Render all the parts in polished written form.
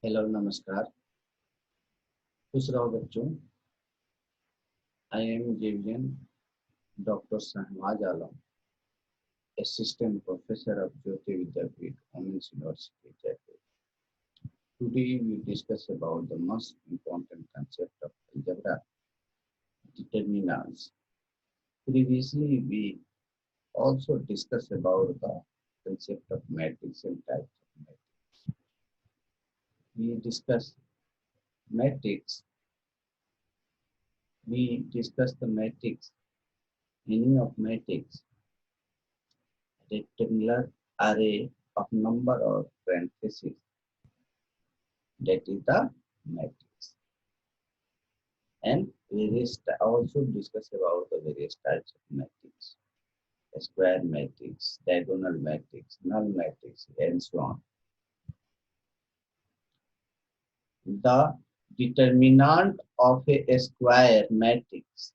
Hello नमस्कार। खुश रहो बच्चों। I am Xavierian doctor Shahnawaz Alam, assistant professor of Jyoti Vidyapeeth women's university Jaipur. Today we discuss about the most important concept of algebra, determinants. Previously we also discussed about the concept of matrix and types of matrix. We discussed matrix. We discussed the matrix, meaning of matrix, rectangular array of number of parentheses, that is the matrix. And also discuss about the various types of matrix: square matrix, diagonal matrix, null matrix, and so on. The determinant of a square matrix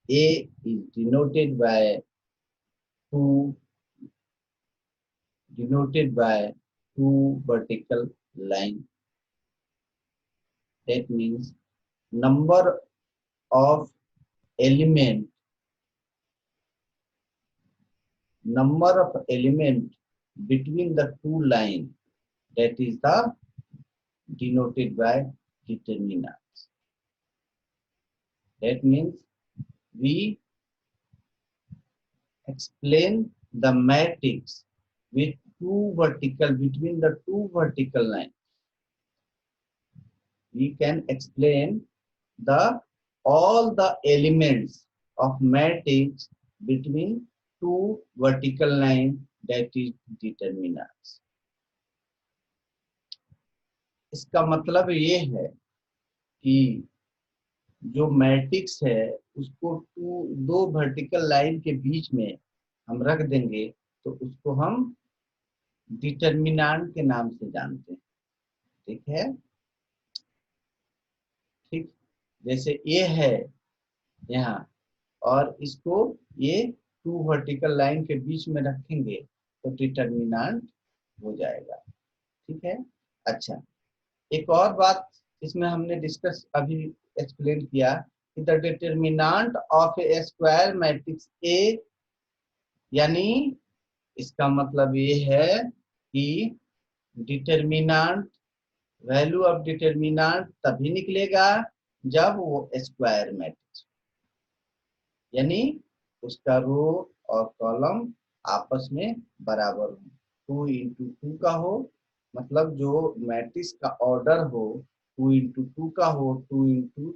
A is denoted by two vertical lines. That means number of element between the two lines, that is the denoted by determinants. That means we explain the matrix with between the two vertical lines. We can explain all the elements of matrix between two vertical lines, that is determinants. इसका मतलब ये है कि जो matrix है उसको दो vertical line के बीच में हम रख देंगे तो उसको हम डिटर्मिनेंट के नाम से जानते हैं। ठीक है, ठीक। जैसे ये है यहाँ, और इसको ये टू वर्टिकल लाइन के बीच में रखेंगे तो डिटर्मिनेंट हो जाएगा। ठीक है। अच्छा, एक और बात इसमें हमने डिस्कस अभी एक्सप्लेन किया कि the determinant of A square matrix A, यानी इसका मतलब ये है कि डिटर्मिनेंट, वैल्यू ऑफ डिटर्मिनेंट तभी निकलेगा जब वो स्क्वायर मैट्रिक्स, यानी उसका रो और कॉलम आपस में बराबर हो, 2 × 2 का हो, मतलब जो मैट्रिक्स का ऑर्डर हो 2 × 2 का हो, 2 ×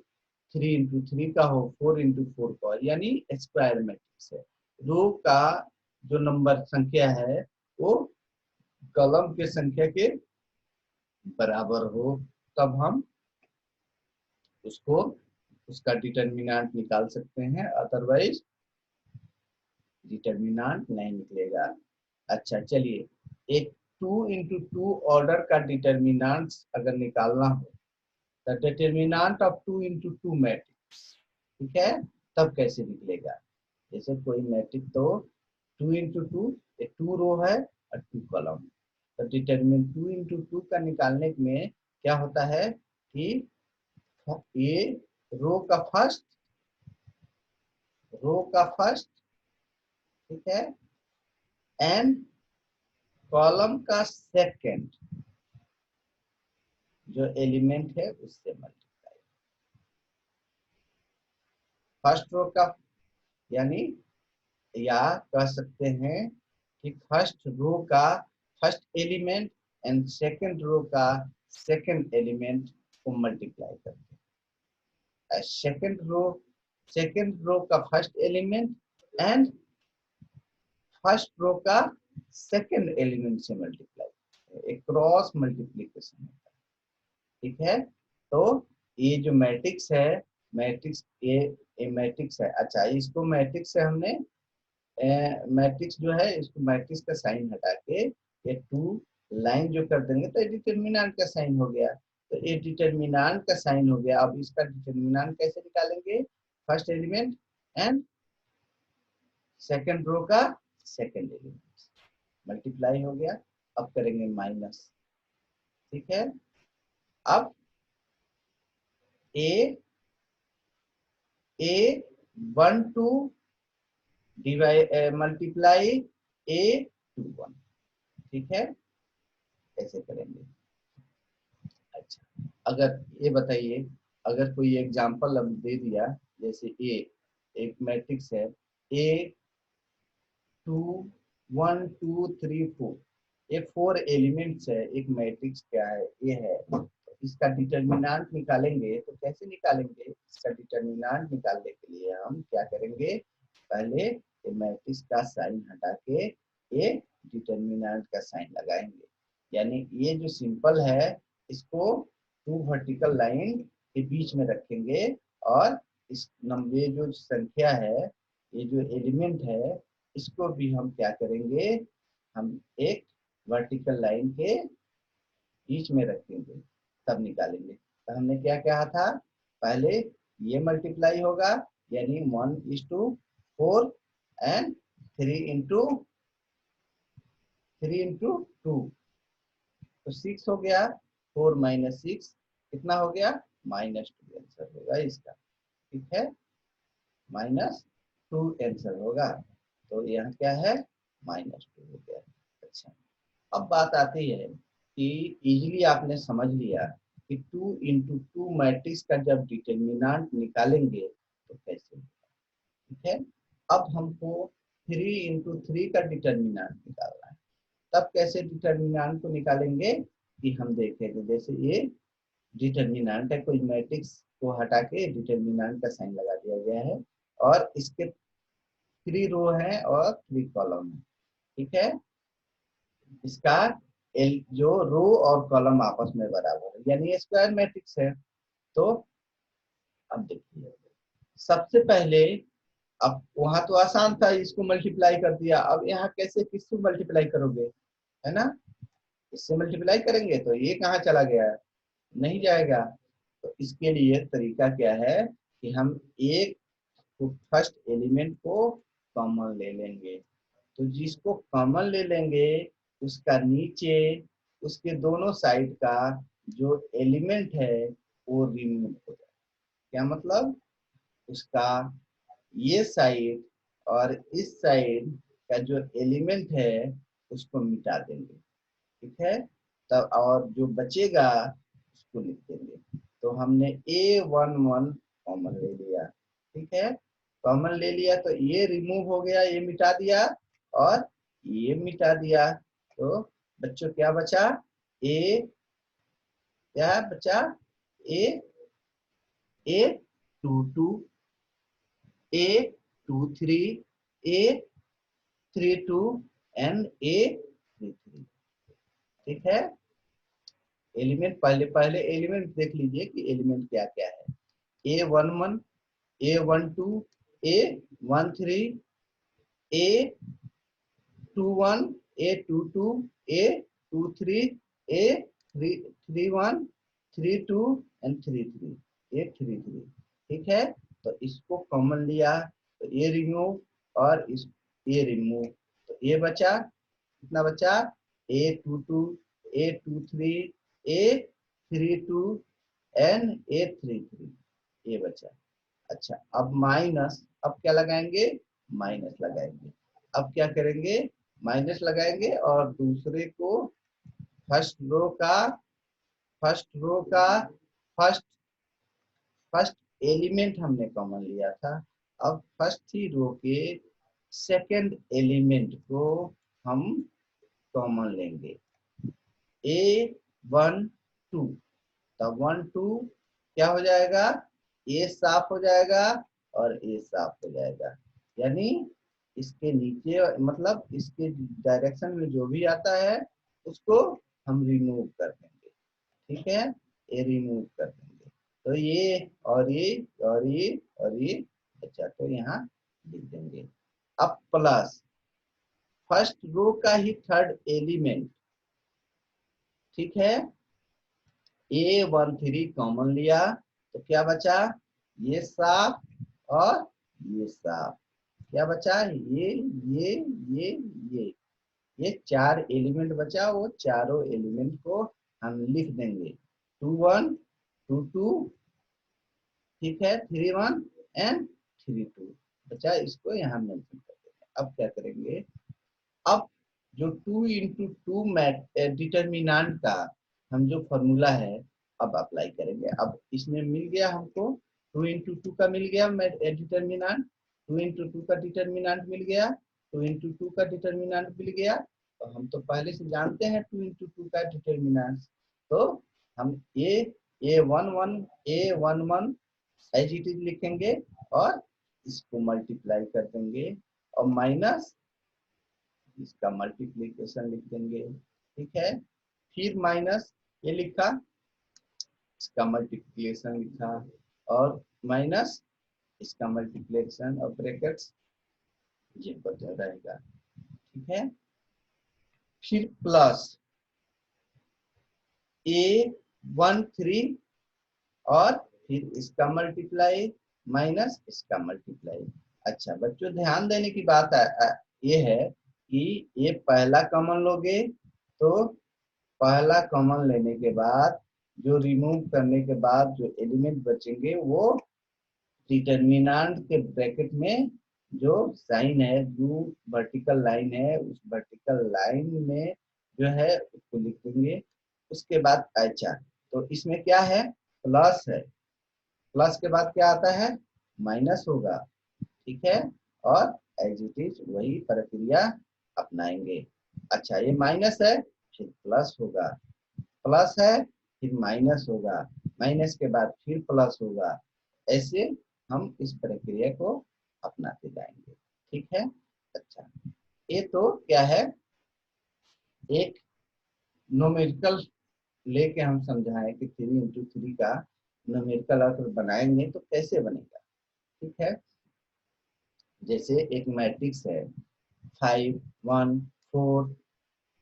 3 × 3 का हो, 4 × 4 का हो, यानी स्क्वायर मैट्रिक्स है। रो का जो नंबर संख्या है वो कॉलम के संख्या के बराबर हो, तब हम उसका डिटर्मिनेंट निकाल सकते हैं, अदरवाइज डिटर्मिनेंट नहीं निकलेगा। अच्छा, चलिए, एक 2 × 2 ऑर्डर का डिटर्मिनेंट अगर निकालना हो, द डिटर्मिनेंट ऑफ 2 × 2 मैट्रिक्स, ठीक है, तब कैसे निकलेगा? जैसे कोई मैट्रिक्स तो 2 × 2, 2 रो है और 2 कॉलम, तो डिटर्मिनेंट 2 × 2 का निकालने में क्या होता है कि ये रो का फर्स्ट, ठीक है, एंड कॉलम का सेकंड जो एलिमेंट है उससे मल्टीप्लाई। फर्स्ट रो का, यानी या कह सकते हैं कि फर्स्ट रो का first element and second row का सेकंड एलिमेंट को मल्टीप्लाई करते हैं। सेकंड रो का first element and first row का सेकंड एलिमेंट से मल्टीप्लाई, एक क्रॉस मल्टीप्लीकेशन होता है। ठीक है, तो ये जो मैट्रिक्स है, ये मैट्रिक्स है। अच्छा, इसको मैट्रिक्स से हमने मैट्रिक्स जो है, इसको मैट्रिक्स का साइन हटा के ये 2 लाइन जो कर देंगे तो ये डिटर्मिनेंट का साइन हो गया। तो ये डिटर्मिनेंट का साइन हो गया। अब इसका डिटर्मिनेंट कैसे निकालेंगे? First element and second row का सेकंड एलिमेंट मल्टीप्लाई हो गया। अब करेंगे माइनस, ठीक है, अब A12 मल्टीप्लाई A21, ठीक है, कैसे करेंगे। अच्छा, अगर ये बताइए, अगर कोई एग्जांपल हम दे दिया, जैसे ए एक मैट्रिक्स है, A2 1 2 3 4, ये 4 एलिमेंट्स है, एक मैट्रिक्स क्या है, ये है। तो इसका डिटर्मिनेंट निकालेंगे, तो कैसे निकालेंगे, इसका डिटर्मिनेंट निकालने के लिए हम क्या करेंगे, पहले ये मैट्रिक्स का साइन हटा के ये डिटर्मिनेंट का साइन लगाएंगे। यानी ये जो सिंपल है, इसको 2 वर्टिकल लाइन के बीच में रखेंगे, और इस नंबर, ये जो संख्या है, ये जो एलिमेंट है, इसको भी हम क्या करेंगे, हम एक वर्टिकल लाइन के बीच में रखेंगे, तब निकालेंगे। तो हमने क्या कहा था, पहले ये मल्टीप्लाई होगा, यानी 1:4 एंड 3 इंटू 2, तो 6 हो गया, 4 माइनस 6 कितना हो गया, -2 आंसर होगा इसका, ठीक है, -2 आंसर होगा। तो यहाँ क्या है, -2 हो गया। अच्छा, अब बात आती है कि इजीली आपने समझ लिया कि 2 × 2 मैट्रिक्स का जब डिटर्मिनेंट निकालेंगे तो कैसे, ठीक है। अब हमको 3 × 3 का डिटर्मिनेंट निकालना है, तब कैसे डिटर्मिनेंट को निकालेंगे कि हम देखेंगे, जैसे ये डिटर्मिनेंट है, कोई मैट्रिक्स को हटा के डिटर्मिनेंट का साइन लगा दिया गया है, और इसके 3 रो हैं और 3 कॉलम है, ठीक है। इसका जो रो और कॉलम आपस में बराबर है, यानी स्क्वायर मैट्रिक्स है। तो अब देखिए, सबसे पहले, अब वहां तो आसान था, इसको मल्टीप्लाई कर दिया, अब यहाँ कैसे किसको मल्टीप्लाई करोगे, है ना, इससे मल्टीप्लाई करेंगे तो ये कहाँ चला गया, नहीं जाएगा। तो इसके लिए तरीका क्या है कि हम एक फर्स्ट एलिमेंट को कॉमन ले लेंगे, तो जिसको कॉमन ले लेंगे, उसका नीचे उसके दोनों साइड का जो एलिमेंट है वो रिमूव हो जाए। क्या मतलब, उसका ये साइड और इस साइड का जो एलिमेंट है उसको मिटा देंगे, ठीक है। तब और जो बचेगा उसको लिख देंगे। तो हमने A11 कॉमन ले लिया, ठीक है, कॉमन ले लिया, तो ये रिमूव हो गया, ये मिटा दिया, और ये मिटा दिया। तो बच्चों क्या बचा, ए, क्या बचा, ए A22, A23, A32 and A33, ठीक है। एलिमेंट पहले पहले एलिमेंट देख लीजिए कि एलिमेंट क्या क्या है, A11, A12, A13, A21, A22, A23, A31, 32 and 33, A33, ठीक है। तो इसको कॉमन लिया, तो ये रिमूव, और इस ये रिमूव, तो ये बचा, कितना बचा, A22, A23, A32 and A33, ये बचा। अच्छा, अब माइनस, अब क्या लगाएंगे, माइनस लगाएंगे। अब क्या करेंगे, माइनस लगाएंगे, और दूसरे को फर्स्ट रो का फर्स्ट रो का फर्स्ट फर्स्ट एलिमेंट हमने कॉमन लिया था, अब फर्स्ट ही रो के सेकंड एलिमेंट को हम कॉमन लेंगे, A12, तब 1 2 क्या हो जाएगा, ए साफ हो जाएगा और ए साफ हो जाएगा, यानी इसके नीचे, मतलब इसके डायरेक्शन में जो भी आता है उसको हम रिमूव कर देंगे, ठीक है, ये रिमूव कर देंगे। तो ये और ये और ये और ये, अच्छा, तो यहाँ लिख देंगे। अब प्लस फर्स्ट रो का ही थर्ड एलिमेंट, ठीक है, A13 कॉमन लिया, तो क्या बचा, ये साफ और ये साफ, क्या बचा, ये ये ये ये 4 एलिमेंट बचा, वो चारों एलिमेंट को हम लिख देंगे 2 1 2 2, ठीक है, 3 1 एंड 3 2। बच्चा इसको यहाँ मेंशन कर देंगे। अब क्या करेंगे, अब जो 2 इंटू टू डिटर्मिनेंट का हम जो फॉर्मूला है अब अप्लाई करेंगे। अब इसमें मिल गया हमको 2 इंटू टू का मिल गया डिटर्मिनेंट, 2 इंटू टू का डिटर्मिनेंट मिल गया, 2 इंटू टू का डिटर्मिनेंट मिल गया। तो हम तो पहले से जानते हैं 2 इंटू टू का डिटर्मिनेंट, तो हम ए11 एज इट इज लिखेंगे और इसको मल्टीप्लाई कर देंगे और माइनस इसका मल्टीप्लिकेशन लिख देंगे, ठीक है। फिर माइनस ये लिखा, इसका मल्टीप्लिकेशन लिखा और माइनस इसका मल्टीप्लिकेशन और ब्रैकेट्स ये बचा रहेगा, ठीक है। फिर प्लस A13 और फिर इसका मल्टीप्लाई माइनस इसका मल्टीप्लाई। अच्छा बच्चों ध्यान देने की बात ये है कि ये पहला कॉमन लोगे तो पहला कॉमन लेने के बाद जो रिमूव करने के बाद जो एलिमेंट बचेंगे वो डिटर्मिनेंट के ब्रैकेट में जो साइन है, जो वर्टिकल लाइन है, उस वर्टिकल लाइन में जो है उसको लिख देंगे। उसके बाद अच्छा तो इसमें क्या है, प्लस है, प्लस के बाद क्या आता है, माइनस होगा, ठीक है। और एज इट इज वही प्रक्रिया अपनाएंगे। अच्छा ये माइनस है फिर प्लस होगा, प्लस है फिर माइनस होगा, माइनस के बाद फिर प्लस होगा, ऐसे हम इस प्रक्रिया को अपनाते जाएंगे, ठीक है। अच्छा ये तो क्या है, एक न्यूमेरिकल लेके हम समझाएं कि 3 इंटू 3 का न्यूमेरिकल अगर बनाएंगे तो कैसे बनेगा, ठीक है। जैसे एक मैट्रिक्स है 5 1 4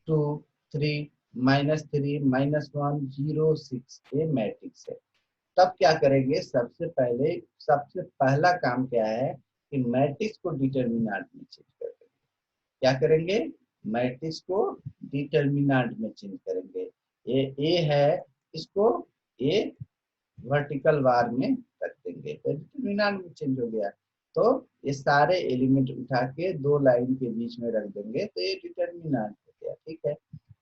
2 3 -3 -1 0 6, ये मैट्रिक्स है। तब क्या करेंगे, सबसे पहला काम क्या है कि मैट्रिक्स को डिटर्मिनेंट में चेंज कर देंगे। क्या करेंगे, मैट्रिक्स को डिटर्मिनेंट में चेंज करेंगे। ये ए है, इसको ए वर्टिकल बार में रख देंगे तो डिटर्मिनेंट में चेंज हो गया। तो ये सारे एलिमेंट उठा के दो लाइन के बीच में रख देंगे तो ये डिटर्मिनेंट हो गया, ठीक है।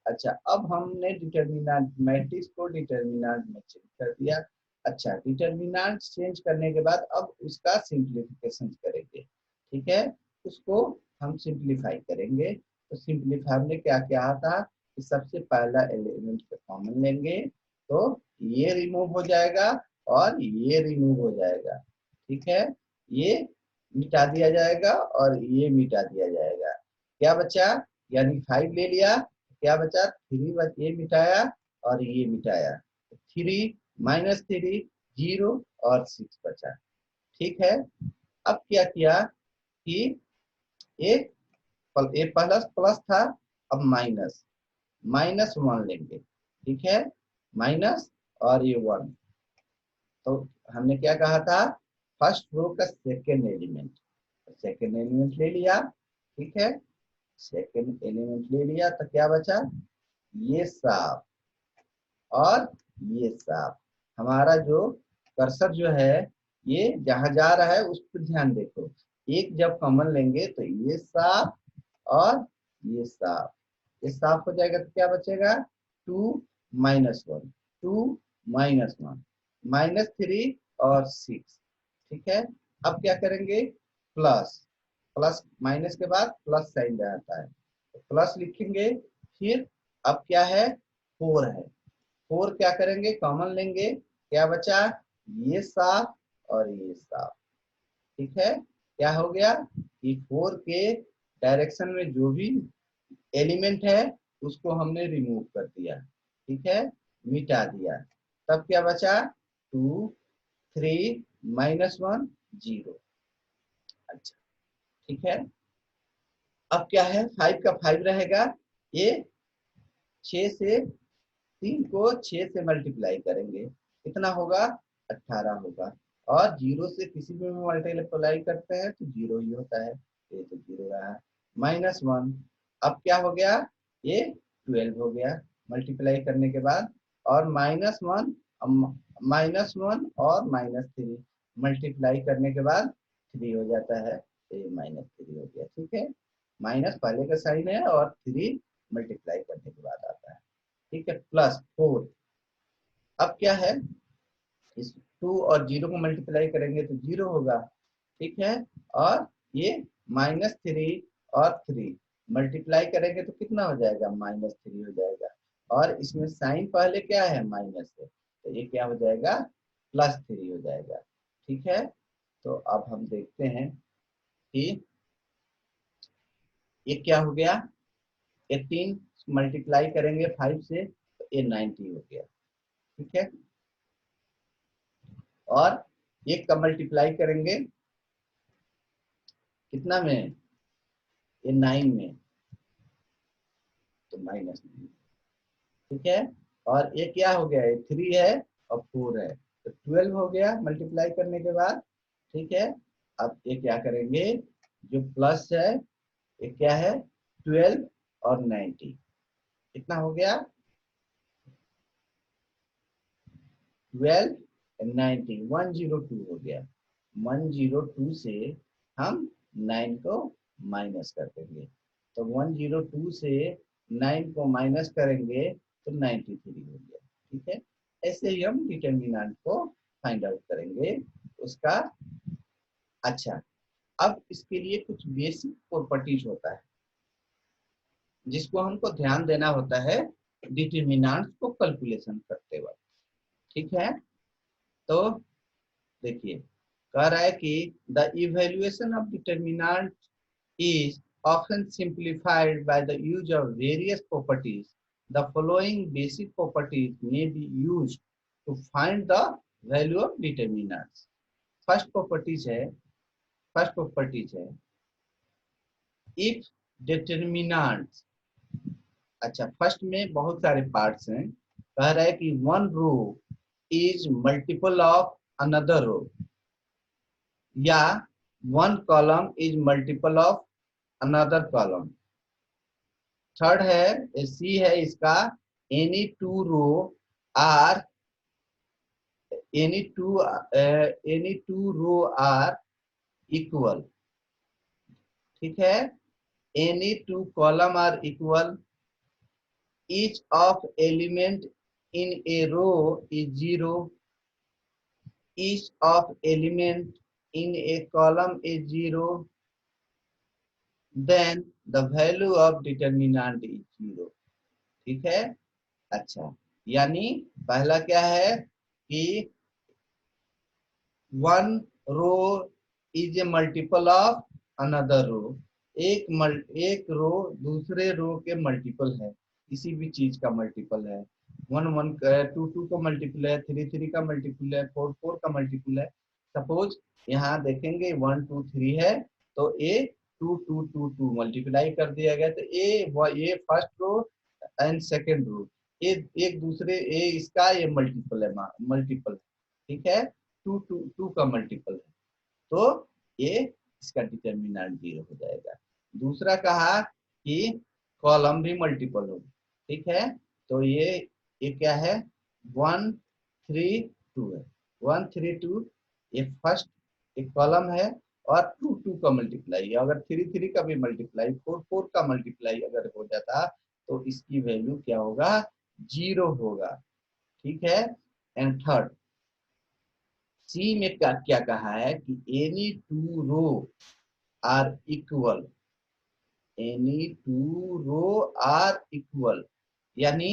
अच्छा अब हमने डिटर्मिनेंट मैट्रिक्स को डिटर्मिनेंट में चेंज कर दिया। अच्छा डिटर्मिनेंट चेंज करने के बाद अब उसका सिंप्लीफिकेशन करेंगे, ठीक है। उसको हम सिंप्लीफाई करेंगे। तो सिंप्लीफाई में क्या क्या था कि सबसे पहला एलिमेंट को कॉमन लेंगे तो ये रिमूव हो जाएगा और ये रिमूव हो जाएगा, ठीक है। ये मिटा दिया जाएगा और ये मिटा दिया जाएगा। क्या बचा, यानी 5 ले लिया, क्या बचा 3, ये मिटाया और ये मिटाया, 3 -3 0 और 6 बचा, ठीक है। अब क्या किया कि एक ये प्लस प्लस था, अब माइनस -1 लेंगे, ठीक है, माइनस और ये 1। तो हमने क्या कहा था, फर्स्ट रो का सेकेंड एलिमेंट, सेकेंड एलिमेंट ले लिया, ठीक है। सेकेंड एलिमेंट ले लिया तो क्या बचा, ये साफ और ये साफ। हमारा जो कर्सर जो है ये जहां जा रहा है उस पर ध्यान देखो। एक जब कॉमन लेंगे तो ये साफ और ये साफ, ये साफ हो जाएगा तो क्या बचेगा 2 -1 2 -1 -3 और 6, ठीक है। अब क्या करेंगे, प्लस प्लस माइनस के बाद प्लस साइन रहता है तो प्लस लिखेंगे। फिर अब क्या है 4 है, 4 क्या करेंगे कॉमन लेंगे, क्या बचा ये साफ और ये साफ, ठीक है। क्या हो गया कि 4 के डायरेक्शन में जो भी एलिमेंट है उसको हमने रिमूव कर दिया, ठीक है, मिटा दिया। तब क्या बचा 2 3 -1 0। अच्छा ठीक है। अब क्या है 5 का 5 रहेगा, ये 6 से 3 को 6 से मल्टीप्लाई करेंगे कितना होगा 18 होगा। और 0 से किसी भी में मल्टीप्लाई करते हैं तो 0 ही होता है, ये तो 0 रहा। -1 अब क्या हो गया, ये 12 हो गया मल्टीप्लाई करने के बाद। और -1 -1 और -3 मल्टीप्लाई करने के बाद 3 हो जाता है, तो ये -3 हो गया। ठीक है, माइनस पहले का साइन है और 3 मल्टीप्लाई करने के बाद आता है। ठीक है, +4। अब क्या है, इस 2 और 0 को मल्टीप्लाई करेंगे तो 0 होगा। ठीक है, और ये -3 और 3 मल्टीप्लाई करेंगे तो कितना हो जाएगा, -3 हो जाएगा। और इसमें साइन पहले क्या है, माइनस है, तो ये क्या हो जाएगा, +3 हो जाएगा। ठीक है, तो अब हम देखते हैं कि ये क्या हो गया, 18 मल्टीप्लाई करेंगे 5 से तो ये 90 हो गया। ठीक है, और एक का मल्टीप्लाई करेंगे कितना में, ये 9 में, तो -9। ठीक है, और ये क्या हो गया, ये 3 है और 4 है, तो 12 हो गया मल्टीप्लाई करने के बाद। ठीक है, अब ये क्या करेंगे, जो प्लस है ये क्या है, 12 और 90, कितना हो गया, 12 और 90, 102 हो गया। 102 से हम 9 को माइनस कर देंगे, तो 102 से 9 को माइनस करेंगे तो 93 हो गया। ठीक है, ऐसे ही हम डिटर्मिनेंट को फाइंड आउट करेंगे उसका। अच्छा, अब इसके लिए कुछ बेसिक प्रॉपर्टीज होता है जिसको हमको ध्यान देना होता है डिटर्मिनेंट को कैलकुलेशन करते वक्त। ठीक है, तो देखिए, कह रहा है कि the evaluation of determinant is often simplified by the use of various properties. The following basic properties may be used to find the value of determinants. First properties है, if determinants। अच्छा, फर्स्ट में बहुत सारे parts हैं। कह रहा है कि one row is multiple of another row, या one column is multiple of another column. Third है, सी है इसका, any two row are any two row are equal. ठीक है, any two column are equal, each of element in a row is 0, each of element in a column is 0, then the value of determinant is 0। ठीक है, अच्छा, यानी पहला क्या है कि one row is a multiple of another row, एक row दूसरे रो के मल्टीपल है, किसी भी चीज का मल्टीपल है। 1 2 2 का मल्टीपल है, 3 3 का मल्टीपल है, 4 4 का मल्टीपल है। सपोज यहाँ देखेंगे 1 2 3 है, तो ए 2 2 2 2 मल्टीप्लाई कर दिया गया, तो ये first row and second row, ये एक दूसरे, ए इसका ये मल्टीपल है, मल्टीपल। ठीक है, 2 2 2 का मल्टीपल है, तो ये इसका डिटर्मिनेंट 0 हो जाएगा। दूसरा कहा कि कॉलम भी मल्टीपल हो। ठीक है, तो ये क्या है, 1 3 2 है, 1 3 2, ये फर्स्ट एक कॉलम है, और 2 2 का मल्टीप्लाई है। अगर 3 3 का भी मल्टीप्लाई, 4 4 का मल्टीप्लाई अगर हो जाता तो इसकी वैल्यू क्या होगा, 0 होगा। ठीक है, एंड थर्ड, सी में क्या क्या कहा है कि any two row are equal, any two row are equal, यानी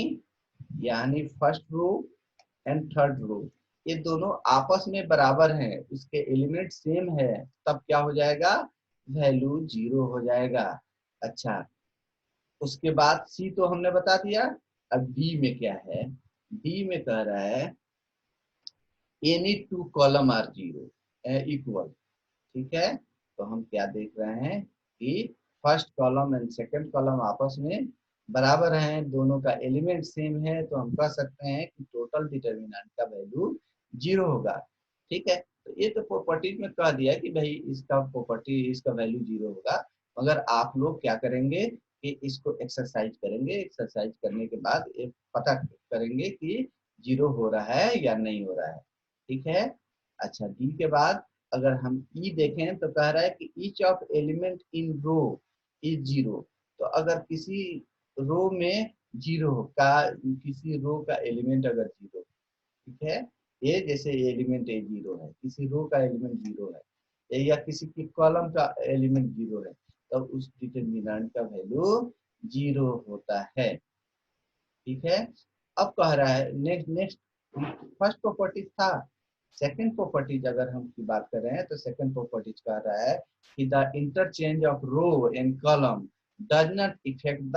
यानी first row and third row ये दोनों आपस में बराबर हैं, उसके एलिमेंट सेम है, तब क्या हो जाएगा, वैल्यू 0 हो जाएगा। अच्छा, उसके बाद सी तो हमने बता दिया। अब डी में क्या है, डी में कह रहा है any two column are 0 equal. ठीक है, तो हम क्या देख रहे हैं कि first column and second column आपस में बराबर हैं, दोनों का एलिमेंट सेम है, तो हम कह सकते हैं कि टोटल डिटर्मिनेंट का वैल्यू 0 होगा। ठीक है, तो ये तो प्रॉपर्टीज में कह दिया कि भाई इसका प्रॉपर्टी, इसका वैल्यू 0 होगा। मगर आप लोग क्या करेंगे कि इसको एक्सरसाइज करेंगे, एक्सरसाइज करने के बाद ये पता करेंगे कि जीरो हो रहा है या नहीं हो रहा है। ठीक है। अच्छा, डी के बाद अगर हम ई देखें तो कह रहा है कि each of element in row is zero. तो अगर किसी रो में जीरो का, किसी रो का एलिमेंट अगर जीरो, ठीक है, ए जैसे एलिमेंट ए जीरो है, किसी रो का एलिमेंट जीरो है, या किसी की कॉलम का एलिमेंट जीरो है, तब उस डिटरमिनेंट का वैल्यू जीरो होता है। ठीक है। अब कह रहा है नेक्स्ट नेक्स्ट, फर्स्ट प्रॉपर्टीज था, सेकंड प्रॉपर्टीज अगर हम की बात कर रहे हैं तो सेकंड प्रॉपर्टीज कह रहा है कि the interchange of row and column does not effect the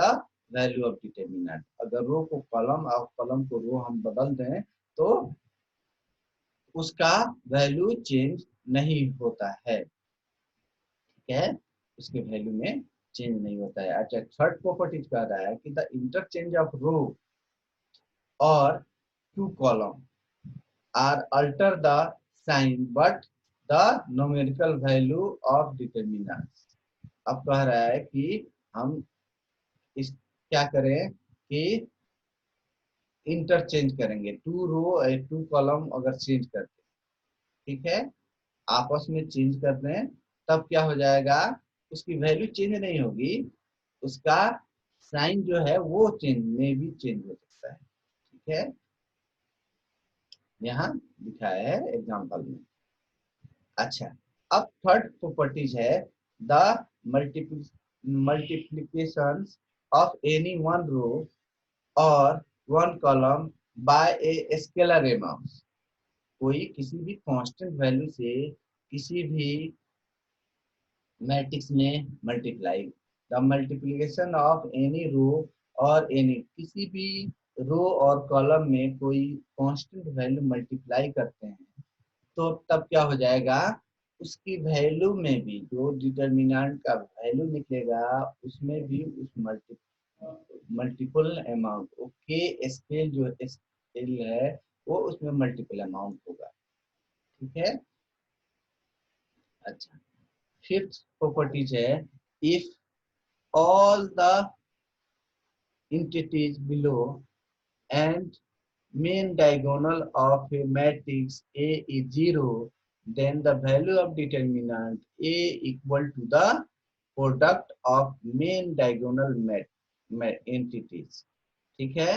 value of determinant. अगर रो को कॉलम और कॉलम को रो हम बदल दें तो उसका वैल्यू चेंज नहीं होता है। ठीक है, उसके वैल्यू में चेंज नहीं होता है। अच्छा, थर्ड प्रॉपर्टीज कह रहा है कि द इंटरचेंज ऑफ रो और two column are alter the sign but the numerical value of determinants। अब कह रहा है कि हम इस क्या करें कि इंटरचेंज करेंगे, टू रो टू कॉलम अगर चेंज करते, ठीक है, आपस में चेंज करते हैं, तब क्या हो जाएगा, उसकी वैल्यू चेंज नहीं होगी, उसका साइन जो है वो चेंज में भी चेंज हो सकता है। ठीक है, यहाँ दिखाया है एग्जाम्पल में। अच्छा, अब थर्ड प्रॉपर्टीज है the multiplication of any one row और one column by a scalar amount. कोई किसी भी कांस्टेंट वैल्यू से किसी भी मैट्रिक्स में multiply, the multiplication of any row और एनी, किसी भी रो और कॉलम में कोई कांस्टेंट वैल्यू मल्टीप्लाई करते हैं तो तब क्या हो जाएगा, उसकी वैल्यू में भी जो डिटरमिनेंट का वैल्यू निकलेगा उसमें भी उस मल्टीपल अमाउंट, के स्केल जो स्केल है वो उसमें मल्टीपल अमाउंट होगा। ठीक है। अच्छा, फिफ्थ प्रॉपर्टीज है if all the entities below and main diagonal of a matrix A is 0, then the value of determinant A equal to the product of main diagonal entities। ठीक है।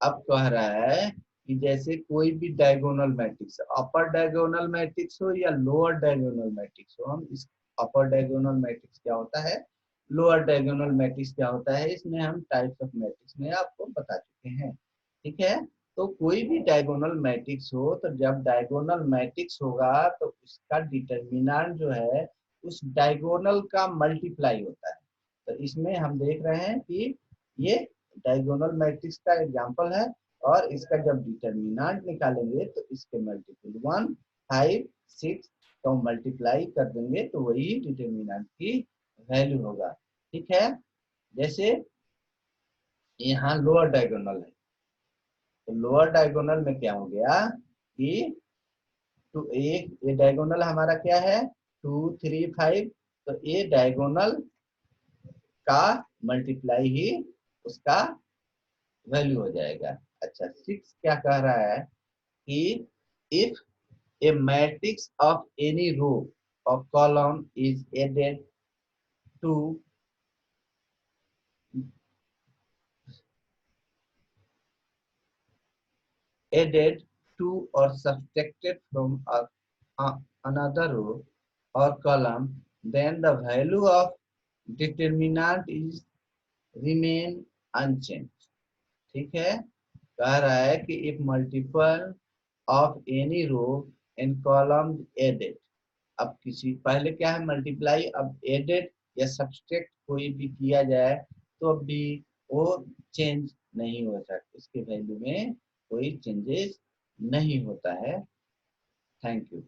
अब कह रहा है कि जैसे कोई भी डायगोनल मैट्रिक्स, अपर डायगोनल मैट्रिक्स हो या लोअर डायगोनल मैट्रिक्स हो, हम इस अपर डायगोनल मैट्रिक्स क्या होता है, लोअर डायगोनल मैट्रिक्स क्या होता है, इसमें हम टाइप्स ऑफ मैट्रिक्स में आपको बता चुके हैं। ठीक है। तो कोई भी डायगोनल मैट्रिक्स हो, तो जब डायगोनल मैट्रिक्स होगा तो उसका डिटरमिनेंट जो है उस डायगोनल का मल्टीप्लाई होता है। तो इसमें हम देख रहे हैं कि ये डायगोनल मैट्रिक्स का एग्जांपल है, और इसका जब डिटरमिनेंट निकालेंगे तो इसके मल्टीपल 1, 5, 6 को मल्टीप्लाई कर देंगे तो वही डिटरमिनेंट की वैल्यू होगा। ठीक है। जैसे यहाँ लोअर डायगोनल है, तो लोअर डायगोनल में क्या हो गया कि टू, एक ये डायगोनल हमारा क्या है 2, 3, 5, तो ये डायगोनल का मल्टीप्लाई ही उसका वैल्यू हो जाएगा। अच्छा, 6 क्या कह रहा है कि if a matrix of any row और column is to added to or subtracted from another row or column, then the value of determinant is remain unchanged। ठीक है। कह रहा है कि if multiple of any row and column added, अब किसी पहले क्या है मल्टीप्लाई, अब एडेड या सब्सट्रैक्ट कोई भी किया जाए तो अब भी वो चेंज नहीं हो सकता, उसके वैल्यू में कोई चेंजेस नहीं होता है। Thank you.